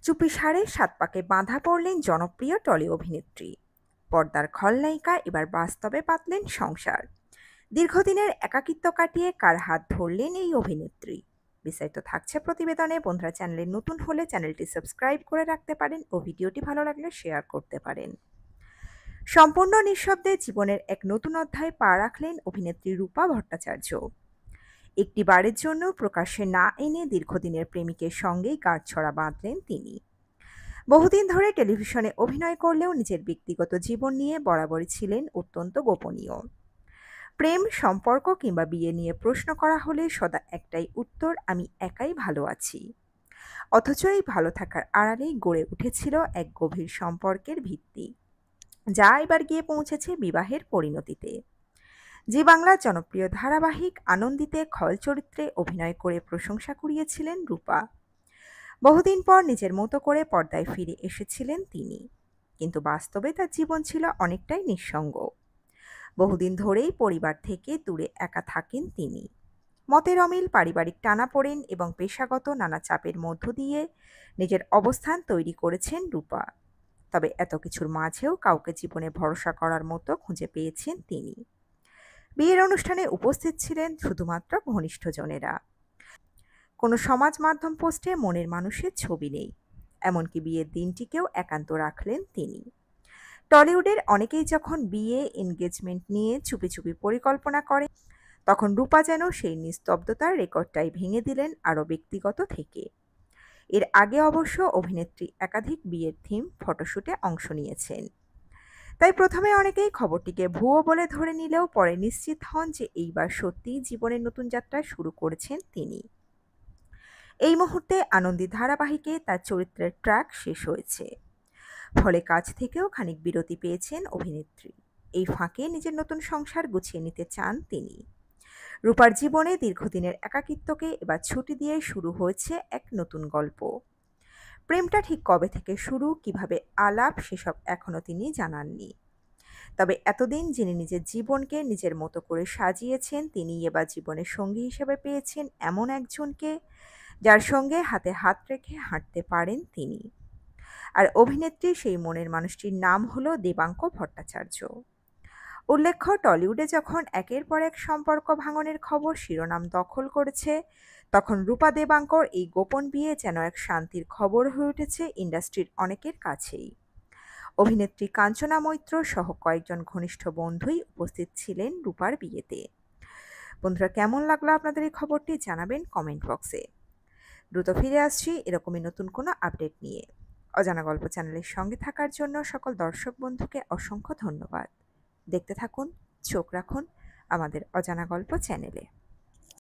চুপি সারে সাত পাকে বাঁধা পড়লেন জনপ্রিয় টলি অভিনেত্রী। পর্দার খলনায়িকা এবার বাস্তবে পাতলেন সংসার। দীর্ঘদিনের একাকিত্ব কাটিয়ে কার হাত ধরলেন এই অভিনেত্রী? বিস্তারিত থাকছে প্রতিবেদনে। বন্ধুরা, চ্যানেলে নতুন হলে চ্যানেলটি সাবস্ক্রাইব করে রাখতে পারেন ও ভিডিওটি ভালো লাগলে শেয়ার করতে পারেন। সম্পূর্ণ নিঃশব্দে জীবনের এক নতুন অধ্যায় পা রাখলেন অভিনেত্রী রূপা ভট্টাচার্য। একটি বারের জন্য প্রকাশ্যে না এনে দীর্ঘদিনের প্রেমিকের সঙ্গেই গাঁটছড়া বাঁধলেন তিনি। বহুদিন ধরে টেলিভিশনে অভিনয় করলেও নিজের ব্যক্তিগত জীবন নিয়ে বরাবরই ছিলেন অত্যন্ত গোপনীয়। প্রেম, সম্পর্ক কিংবা বিয়ে নিয়ে প্রশ্ন করা হলে সদা একটাই উত্তর, আমি একাই ভালো আছি। অথচ এই ভালো থাকার আড়ালেই গড়ে উঠেছিল এক গভীর সম্পর্কের ভিত্তি, যা এবার গিয়ে পৌঁছেছে বিবাহের পরিণতিতে। জি বাংলার জনপ্রিয় ধারাবাহিক আনন্দিতে খল চরিত্রে অভিনয় করে প্রশংসা কুড়িয়েছিলেন রূপা। বহুদিন পর নিজের মতো করে পর্দায় ফিরে এসেছিলেন তিনি, কিন্তু বাস্তবে তার জীবন ছিল অনেকটাই নিঃসঙ্গ। বহুদিন ধরেই পরিবার থেকে দূরে একা থাকেন তিনি। মতের অমিল, পারিবারিক টানাপোড়েন এবং পেশাগত নানা চাপের মধ্য দিয়ে নিজের অবস্থান তৈরি করেছেন রূপা। তবে এত কিছুর মাঝেও কাউকে জীবনে ভরসা করার মতো খুঁজে পেয়েছেন তিনি। বিয়ের অনুষ্ঠানে উপস্থিত ছিলেন শুধুমাত্র ঘনিষ্ঠজনেরা। কোনো সমাজ মাধ্যম পোস্টে মনের মানুষের ছবি নেই, এমনকি বিয়ের দিনটিকেও একান্ত রাখলেন তিনি। টলিউডের অনেকেই যখন বিয়ে এনগেজমেন্ট নিয়ে চুপি চুপি পরিকল্পনা করে, তখন রূপা যেন সেই নিস্তব্ধতার রেকর্ডটাই ভেঙে দিলেন আরও ব্যক্তিগত থেকে। এর আগে অবশ্য অভিনেত্রী একাধিক বিয়ের থিম ফটোশ্যুটে অংশ নিয়েছেন। তাই প্রথমে অনেকেই খবরটিকে ভুয়ো বলে ধরে নিলেও পরে নিশ্চিত হন যে এইবার সত্যিই জীবনের নতুন যাত্রা শুরু করেছেন তিনি। এই মুহূর্তে আনন্দী ধারাবাহিকে তার চরিত্রের ট্র্যাক শেষ হয়েছে, ফলে কাজ থেকেও খানিক বিরতি পেয়েছেন অভিনেত্রী। এই ফাঁকে নিজের নতুন সংসার গুছিয়ে নিতে চান তিনি। রূপার জীবনে দীর্ঘদিনের একাকিত্বকে এবার ছুটি দিয়ে শুরু হয়েছে এক নতুন গল্প। প্রেমটা ঠিক কবে থেকে শুরু, কিভাবে আলাপ, সেসব এখনও তিনি জানাননি। তবে এতদিন যিনি নিজের জীবনকে নিজের মতো করে সাজিয়েছেন, তিনি এবার জীবনের সঙ্গী হিসেবে পেয়েছেন এমন একজনকে, যার সঙ্গে হাতে হাত রেখে হাঁটতে পারেন তিনি। আর অভিনেত্রী সেই মনের মানুষটির নাম হলো দেবাঙ্ক ভট্টাচার্য। উল্লেখ্য, টলিউডে যখন একের পর এক সম্পর্ক ভাঙনের খবর শিরোনাম দখল করেছে, তখন রূপা দেবাঙ্কর এই গোপন বিয়ে যেন এক শান্তির খবর হয়ে উঠেছে ইন্ডাস্ট্রির অনেকের কাছেই। অভিনেত্রী কাঞ্চনা মৈত্র সহ কয়েকজন ঘনিষ্ঠ বন্ধুই উপস্থিত ছিলেন রূপার বিয়েতে। বন্ধুরা, কেমন লাগলো আপনাদের এই খবরটি জানাবেন কমেন্ট বক্সে। দ্রুত ফিরে আসছি এরকমই নতুন কোনো আপডেট নিয়ে। অজানা গল্প চ্যানেলের সঙ্গে থাকার জন্য সকল দর্শক বন্ধুকে অসংখ্য ধন্যবাদ। দেখতে থাকুন, চোখ রাখুন আমাদের অজানা গল্প চ্যানেলে।